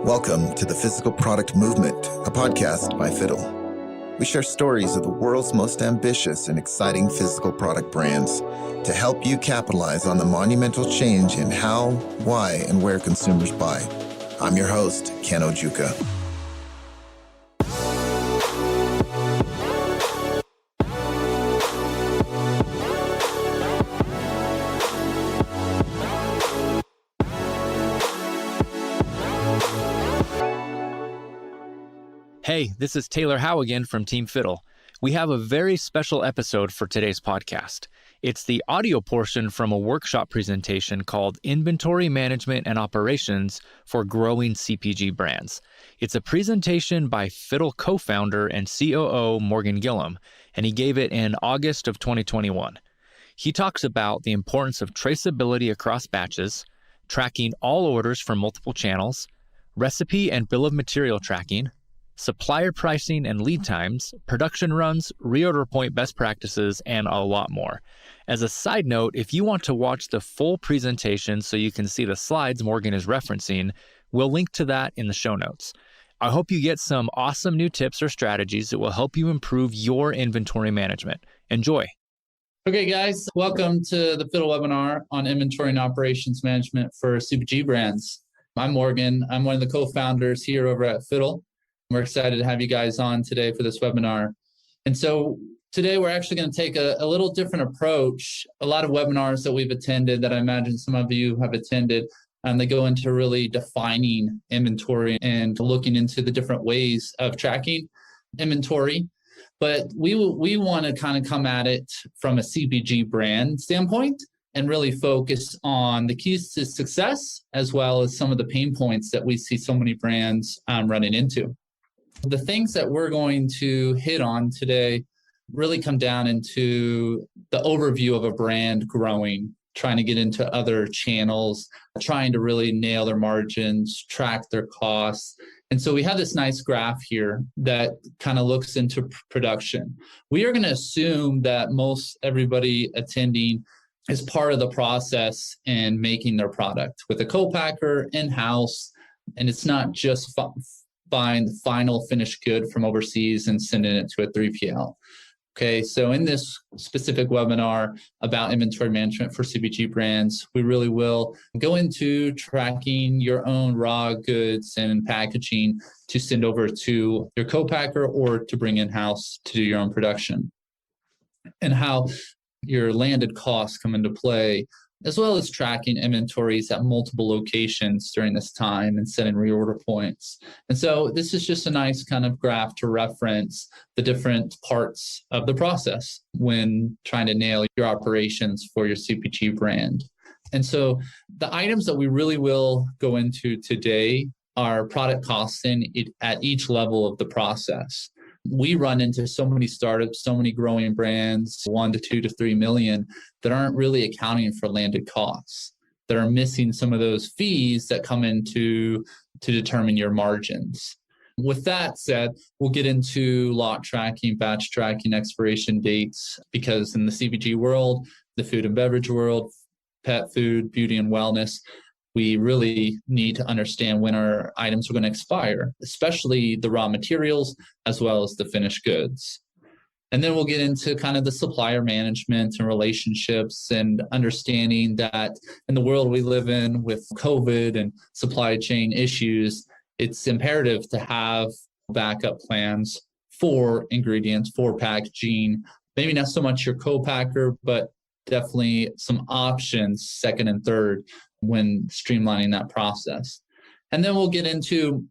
Welcome to the Physical Product Movement, a podcast by Fiddle. We share stories of the world's most ambitious and exciting physical product brands to help you capitalize on the monumental change in how, why, and where consumers buy. I'm your host, Ken Ojuka. Hey, this is Taylor Howe again from Team Fiddle. We have a very special episode for today's podcast. It's the audio portion from a workshop presentation called Inventory Management and Operations for Growing CPG Brands. It's a presentation by Fiddle co-founder and COO Morgan Gilliam, and he gave it in August of 2021. He talks about the importance of traceability across batches, tracking all orders from multiple channels, recipe and bill of material tracking, supplier pricing and lead times, production runs, reorder point best practices, and a lot more. As a side note, if you want to watch the full presentation so you can see the slides Morgan is referencing, we'll link to that in the show notes. I hope you get some awesome new tips or strategies that will help you improve your inventory management. Enjoy. Okay, guys, welcome to the Fiddle webinar on inventory and operations management for CPG brands. I'm Morgan. I'm one of the co-founders here over at Fiddle. We're excited to have you guys on today for this webinar. And so today we're actually going to take a little different approach. A lot of webinars that we've attended that I imagine some of you have attended, they go into really defining inventory and looking into the different ways of tracking inventory. But we want to kind of come at it from a CPG brand standpoint and really focus on the keys to success, as well as some of the pain points that we see so many brands running into. The things that we're going to hit on today really come down into the overview of a brand growing, trying to get into other channels, trying to really nail their margins, track their costs. And so we have this nice graph here that kind of looks into production. We are going to assume that most everybody attending is part of the process in making their product with a co-packer in-house, and it's not just buying the final finished good from overseas and sending it to a 3PL. Okay, so in this specific webinar about inventory management for CPG brands, we really will go into tracking your own raw goods and packaging to send over to your co-packer or to bring in-house to do your own production, and how your landed costs come into play, as well as tracking inventories at multiple locations during this time and setting reorder points. And so this is just a nice kind of graph to reference the different parts of the process when trying to nail your operations for your CPG brand. And so the items that we really will go into today are product costing at each level of the process. We run into so many startups, so many growing brands, 1 to 2 to 3 million, that aren't really accounting for landed costs, that are missing some of those fees that come into to determine your margins. With that said, we'll get into lot tracking, batch tracking, expiration dates, because in the CPG world, the food and beverage world, pet food, beauty and wellness, we really need to understand when our items are going to expire, especially the raw materials as well as the finished goods. And then we'll get into kind of the supplier management and relationships and understanding that in the world we live in with COVID and supply chain issues, it's imperative to have backup plans for ingredients, for packaging, maybe not so much your co-packer, but definitely some options, second and third, when streamlining that process. And then we'll get into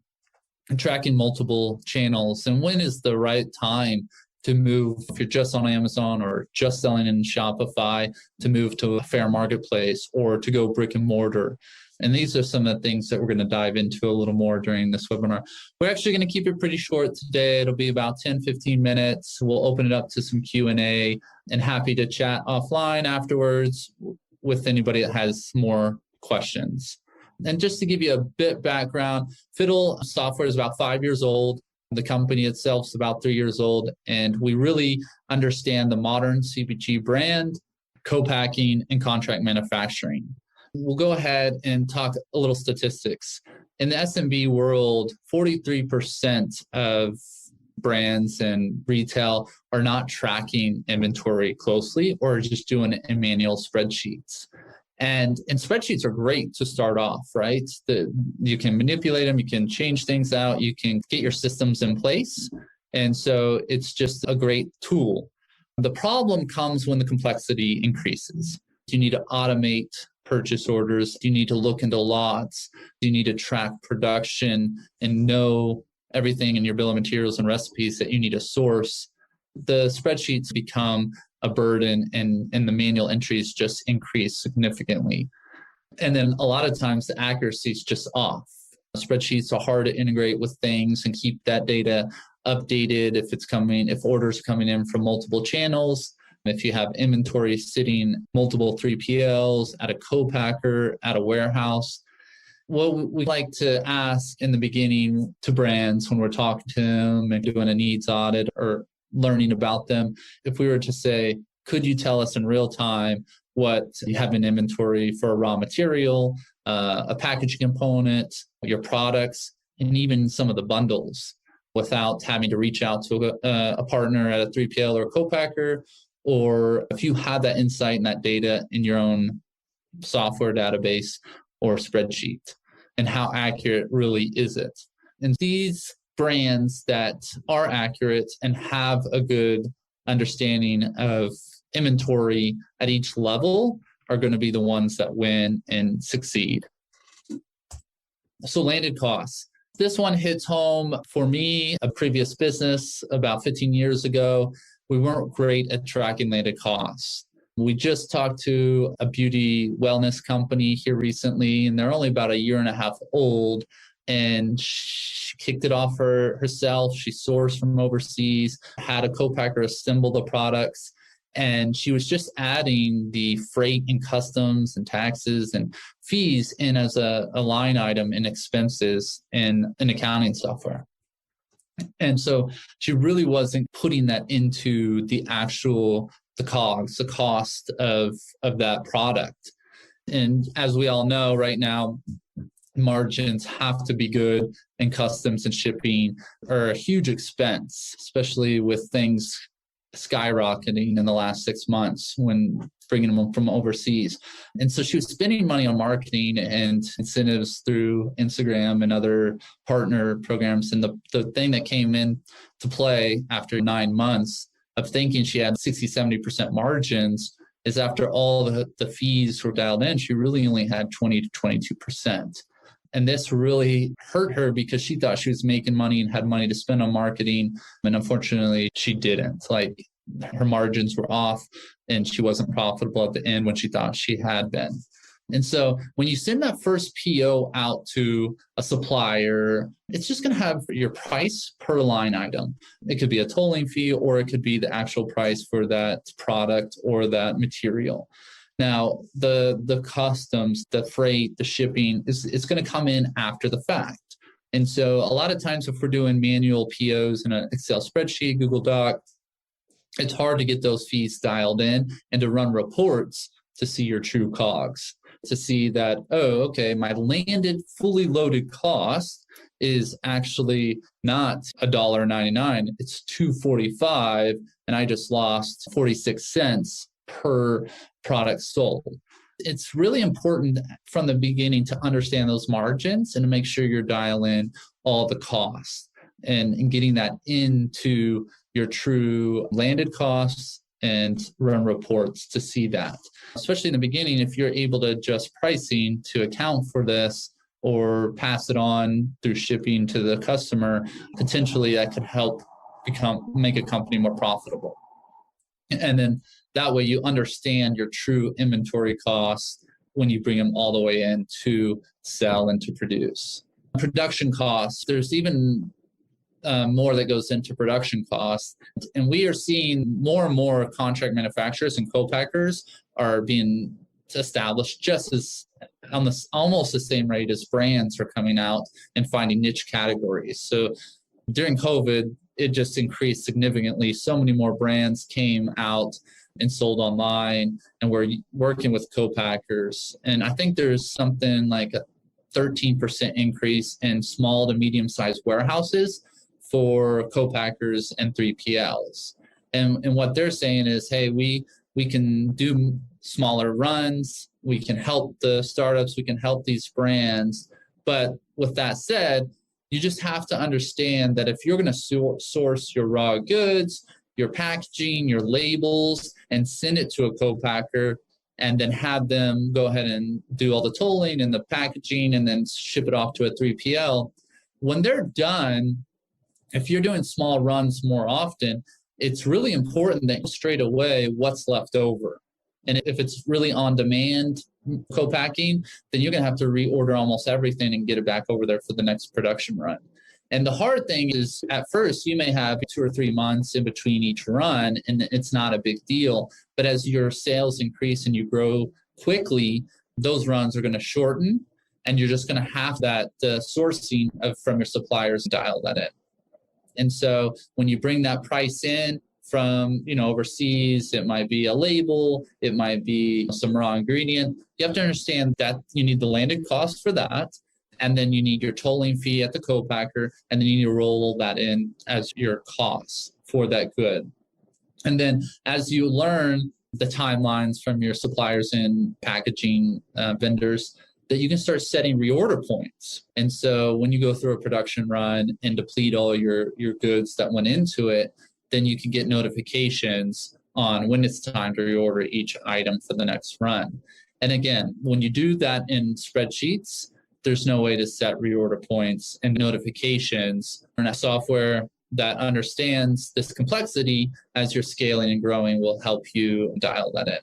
tracking multiple channels and when is the right time to move, if you're just on Amazon or just selling in Shopify, to move to a fair marketplace or to go brick and mortar. And these are some of the things that we're going to dive into a little more during this webinar. We're actually going to keep it pretty short today. It'll be about 10, 15 minutes. We'll open it up to some Q&A and happy to chat offline afterwards with anybody that has more questions. And just to give you a bit background, Fiddle software is about 5 years old. The company itself is about 3 years old. And we really understand the modern CPG brand, co-packing, and contract manufacturing. We'll go ahead and talk a little statistics. In the SMB world, 43% of brands and retail are not tracking inventory closely or just doing it in manual spreadsheets. And spreadsheets are great to start off, right? You can manipulate them, you can change things out, you can get your systems in place. And so it's just a great tool. The problem comes when the complexity increases. You need to automate purchase orders. You need to look into lots. You need to track production and know everything in your bill of materials and recipes that you need to source. The spreadsheets become a burden and the manual entries just increase significantly. And then a lot of times the accuracy is just off. Spreadsheets are hard to integrate with things and keep that data updated if orders are coming in from multiple channels. If you have inventory sitting multiple 3PLs at a co-packer, at a warehouse. What we like to ask in the beginning to brands when we're talking to them and doing a needs audit or learning about them, if we were to say, could you tell us in real time what you have in inventory for a raw material, a packaging component, your products, and even some of the bundles without having to reach out to a partner at a 3PL or a co-packer, or if you have that insight and that data in your own software database or spreadsheet, and how accurate really is it? And these brands that are accurate and have a good understanding of inventory at each level are going to be the ones that win and succeed. So landed costs. This one hits home for me, a previous business about 15 years ago. We weren't great at tracking landed costs. We just talked to a beauty wellness company here recently, and they're only about a year and a half old. And she kicked it off herself. She sourced from overseas, had a co-packer assemble the products, and she was just adding the freight and customs and taxes and fees in as a line item in expenses in accounting software. And so she really wasn't putting that into the COGS, the cost of that product. And as we all know right now, margins have to be good, and customs and shipping are a huge expense, especially with things skyrocketing in the last 6 months when bringing them from overseas. And so she was spending money on marketing and incentives through Instagram and other partner programs. And the thing that came in to play after 9 months of thinking she had 60-70% margins is after all the fees were dialed in, she really only had 20 to 22%. And this really hurt her because she thought she was making money and had money to spend on marketing. And unfortunately, she didn't. Like, her margins were off and she wasn't profitable at the end when she thought she had been. And so when you send that first PO out to a supplier, it's just going to have your price per line item. It could be a tolling fee, or it could be the actual price for that product or that material. Now, the customs, the freight, the shipping, it's going to come in after the fact. And so a lot of times if we're doing manual POs in an Excel spreadsheet, Google Doc, it's hard to get those fees dialed in and to run reports to see your true COGS, to see that, oh, okay, my landed fully loaded cost is actually not $1.99, it's $2.45, and I just lost 46 cents per product sold. It's really important from the beginning to understand those margins and to make sure you're dialing all the costs and getting that into your true landed costs and run reports to see that. Especially in the beginning, if you're able to adjust pricing to account for this or pass it on through shipping to the customer, potentially that could help make a company more profitable. And then that way you understand your true inventory costs when you bring them all the way in to sell and to produce. Production costs, there's even more that goes into production costs. And we are seeing more and more contract manufacturers and co-packers are being established just as on this almost the same rate as brands are coming out and finding niche categories. So during COVID, it just increased significantly. So many more brands came out and sold online, and we're working with co-packers. And I think there's something like 13% increase in small to medium-sized warehouses for co-packers and 3PLs. And what they're saying is, hey, we can do smaller runs, we can help the startups, we can help these brands. But with that said, you just have to understand that if you're going to source your raw goods, your packaging, your labels, and send it to a co-packer, and then have them go ahead and do all the tolling and the packaging and then ship it off to a 3PL, when they're done, if you're doing small runs more often, it's really important that straight away what's left over. And if it's really on demand co-packing, then you're going to have to reorder almost everything and get it back over there for the next production run. And the hard thing is, at first, you may have 2 or 3 months in between each run, and it's not a big deal. But as your sales increase and you grow quickly, those runs are going to shorten, and you're just going to have that sourcing from your suppliers dial that in. And so when you bring that price in from overseas, it might be a label, it might be some raw ingredient. You have to understand that you need the landed cost for that. And then you need your tolling fee at the co-packer, and then you need to roll that in as your costs for that good. And then as you learn the timelines from your suppliers and packaging vendors, that you can start setting reorder points. And so when you go through a production run and deplete all your goods that went into it, then you can get notifications on when it's time to reorder each item for the next run. And again, when you do that in spreadsheets, there's no way to set reorder points and notifications. And a software that understands this complexity as you're scaling and growing will help you dial that in.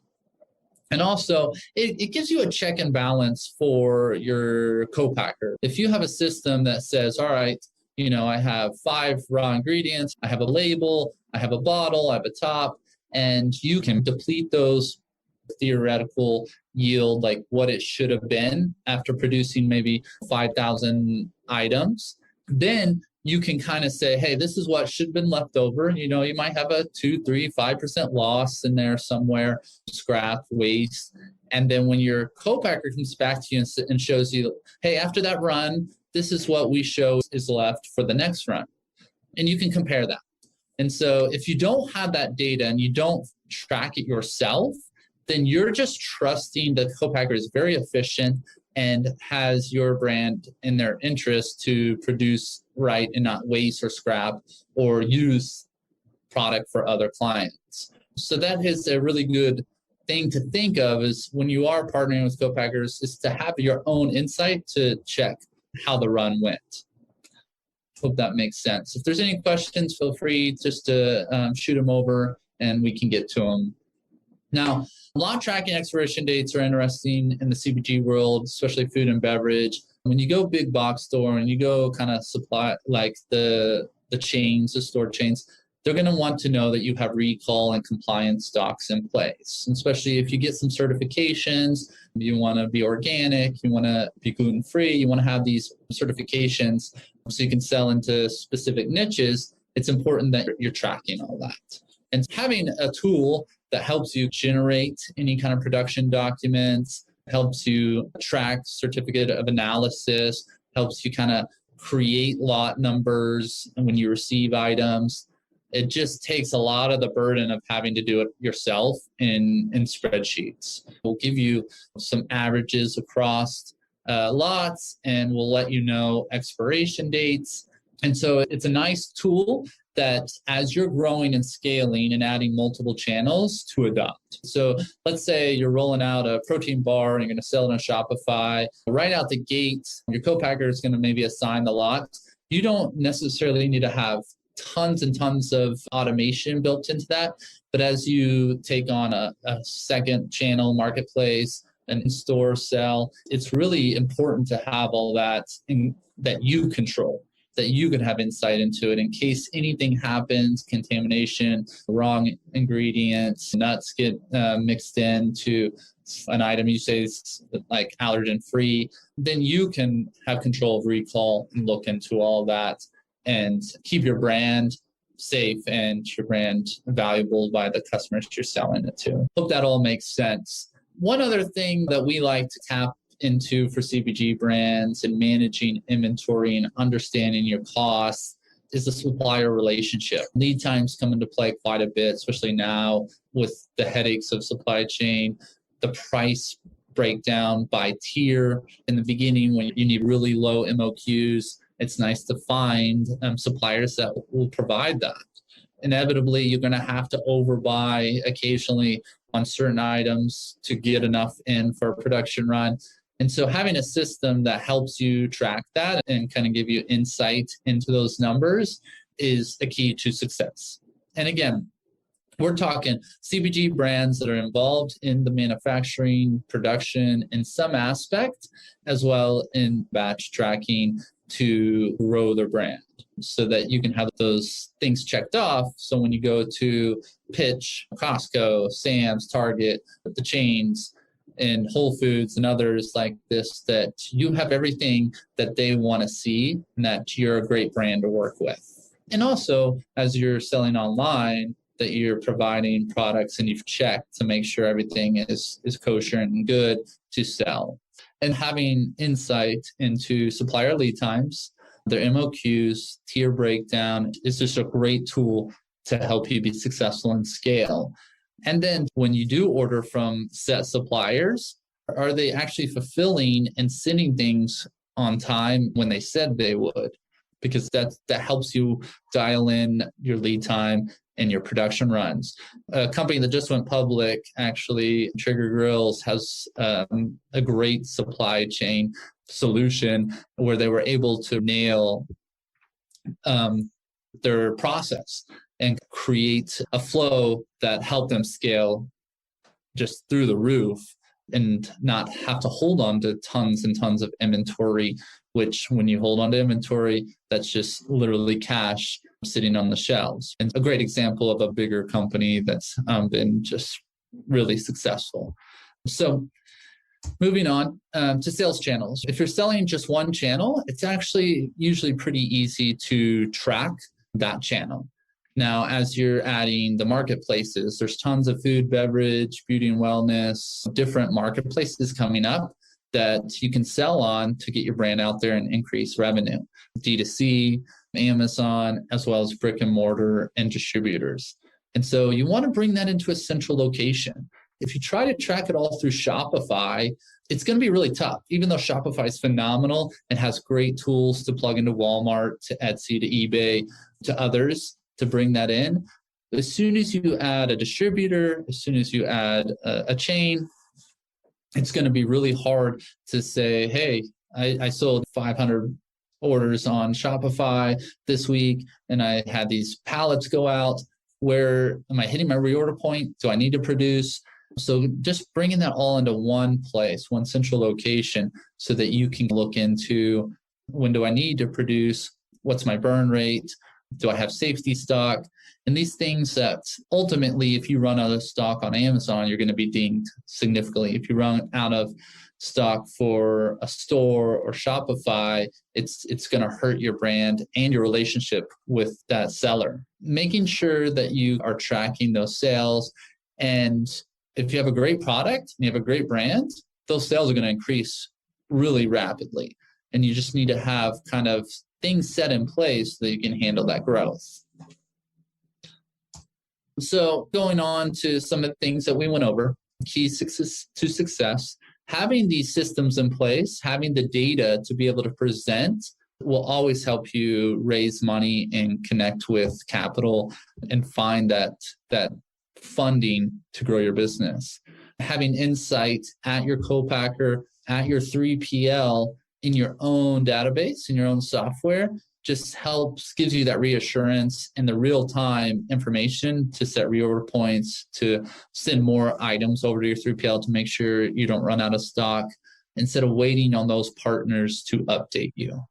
And also, it gives you a check and balance for your co-packer. If you have a system that says, all right, I have 5 raw ingredients, I have a label, I have a bottle, I have a top, and you can deplete those theoretical yield, like what it should have been after producing maybe 5,000 items, then you can kind of say, hey, this is what should have been left over. You might have a 2, 3, 5% loss in there somewhere, scrap, waste. And then when your co-packer comes back to you and shows you, hey, after that run, this is what we show is left for the next run. And you can compare that. And so if you don't have that data and you don't track it yourself, then you're just trusting that the co-packer is very efficient and has your brand in their interest to produce right and not waste or scrap or use product for other clients. So that is a really good thing to think of, is when you are partnering with co-packers, is to have your own insight to check how the run went. Hope that makes sense. If there's any questions, feel free just to shoot them over and we can get to them. Now, lot tracking expiration dates are interesting in the CPG world, especially food and beverage. When you go big box store and you go kind of supply like the chains, the store chains, they're going to want to know that you have recall and compliance docs in place. And especially if you get some certifications, you want to be organic, you want to be gluten-free, you want to have these certifications so you can sell into specific niches. It's important that you're tracking all that. And having a tool that helps you generate any kind of production documents, helps you track certificate of analysis, helps you kind of create lot numbers when you receive items. It just takes a lot of the burden of having to do it yourself in spreadsheets. We'll give you some averages across lots, and we'll let you know expiration dates. And so it's a nice tool that as you're growing and scaling and adding multiple channels to adopt. So let's say you're rolling out a protein bar and you're going to sell it on Shopify. Right out the gate, your co-packer is going to maybe assign the lot. You don't necessarily need to have tons and tons of automation built into that. But as you take on a second channel marketplace, an in-store sell, it's really important to have all that that you control, that you can have insight into it in case anything happens, contamination, wrong ingredients, nuts get mixed into an item you say is like allergen free, then you can have control of recall and look into all that and keep your brand safe and your brand valuable by the customers you're selling it to. Hope that all makes sense. One other thing that we like to tap into for CPG brands and managing inventory and understanding your costs is the supplier relationship. Lead times come into play quite a bit, especially now with the headaches of supply chain, the price breakdown by tier. In the beginning, when you need really low MOQs, it's nice to find suppliers that will provide that. Inevitably, you're going to have to overbuy occasionally on certain items to get enough in for a production run. And so having a system that helps you track that and kind of give you insight into those numbers is a key to success. And again, we're talking CPG brands that are involved in the manufacturing, production in some aspect, as well in batch tracking to grow their brand so that you can have those things checked off. So when you go to pitch Costco, Sam's, Target, the chains, and Whole Foods and others like this, that you have everything that they want to see and that you're a great brand to work with. And also, as you're selling online, that you're providing products and you've checked to make sure everything is kosher and good to sell. And having insight into supplier lead times, their MOQs, tier breakdown is just a great tool to help you be successful and scale. And then when you do order from set suppliers, are they actually fulfilling and sending things on time when they said they would? Because that helps you dial in your lead time and your production runs. A company that just went public, actually, Trigger Grills, has a great supply chain solution where they were able to nail their process and create a flow that helped them scale just through the roof and not have to hold on to tons and tons of inventory, which when you hold on to inventory, that's just literally cash sitting on the shelves. And a great example of a bigger company that's been just really successful. So moving on to sales channels. If you're selling just one channel, it's actually usually pretty easy to track that channel. Now, as you're adding the marketplaces, there's tons of food, beverage, beauty and wellness, different marketplaces coming up that you can sell on to get your brand out there and increase revenue. D2C, Amazon, as well as brick and mortar and distributors. And so you want to bring that into a central location. If you try to track it all through Shopify, it's going to be really tough, even though Shopify is phenomenal and has great tools to plug into Walmart, to Etsy, to eBay, to others to bring that in. As soon as you add a distributor, as soon as you add a chain, it's going to be really hard to say, hey, I sold 500 orders on Shopify this week, and I had these pallets go out. Where am I hitting my reorder point? Do I need to produce? So just bringing that all into one place, one central location, so that you can look into when do I need to produce? What's my burn rate? Do I have safety stock? And these things that ultimately, if you run out of stock on Amazon, you're going to be dinged significantly. If you run out of stock for a store or Shopify, it's going to hurt your brand and your relationship with that seller. Making sure that you are tracking those sales. And if you have a great product and you have a great brand, those sales are going to increase really rapidly. And you just need to have kind of things set in place so that you can handle that growth. So going on to some of the things that we went over, keys to success, having these systems in place, having the data to be able to present will always help you raise money and connect with capital and find that funding to grow your business. Having insight at your co-packer, at your 3PL in your own database, in your own software, just gives you that reassurance and the real-time information to set reorder points, to send more items over to your 3PL to make sure you don't run out of stock, instead of waiting on those partners to update you.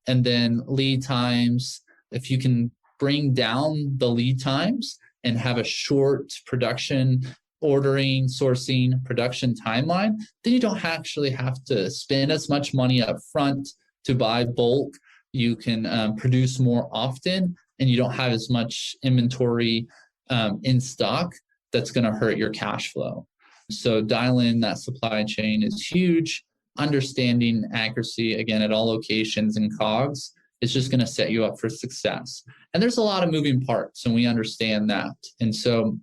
And then lead times, if you can bring down the lead times and have a short production, ordering, sourcing, production timeline, then you don't actually have to spend as much money up front to buy bulk. You can produce more often, and you don't have as much inventory in stock that's going to hurt your cash flow. So dial in that supply chain is huge. understanding accuracy, again, at all locations and COGS is just going to set you up for success. And there's a lot of moving parts, and we understand that. And so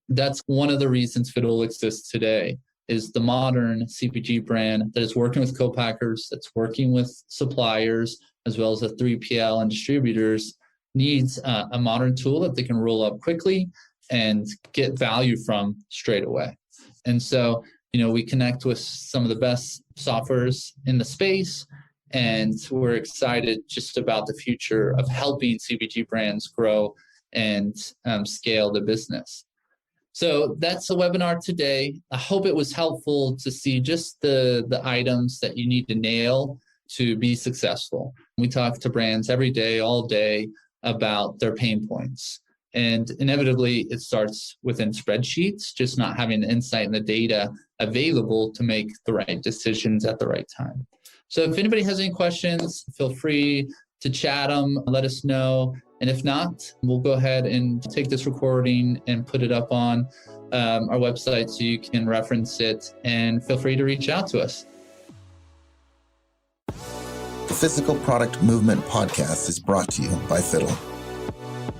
that's one of the reasons Fiddle exists today, is the modern CPG brand that is working with co-packers, that's working with suppliers, as well as the 3PL and distributors, needs a modern tool that they can roll up quickly and get value from straight away. And so, we connect with some of the best softwares in the space, and we're excited just about the future of helping CPG brands grow and scale the business. So that's the webinar today. I hope it was helpful to see just the items that you need to nail to be successful. We talk to brands every day, all day, about their pain points. And inevitably, it starts within spreadsheets, just not having the insight and the data available to make the right decisions at the right time. So if anybody has any questions, feel free to chat them, let us know. And if not, we'll go ahead and take this recording and put it up on our website so you can reference it, and feel free to reach out to us. The Physical Product Movement podcast is brought to you by Fiddle.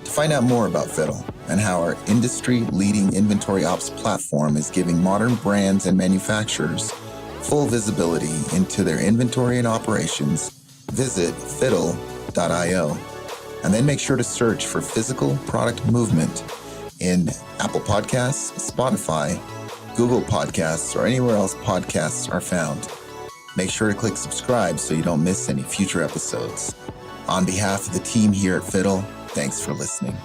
To find out more about Fiddle and how our industry-leading inventory ops platform is giving modern brands and manufacturers full visibility into their inventory and operations, visit fiddle.io. And then make sure to search for Physical Product Movement in Apple Podcasts, Spotify, Google Podcasts, or anywhere else podcasts are found. Make sure to click subscribe so you don't miss any future episodes. On behalf of the team here at Fiddle, thanks for listening.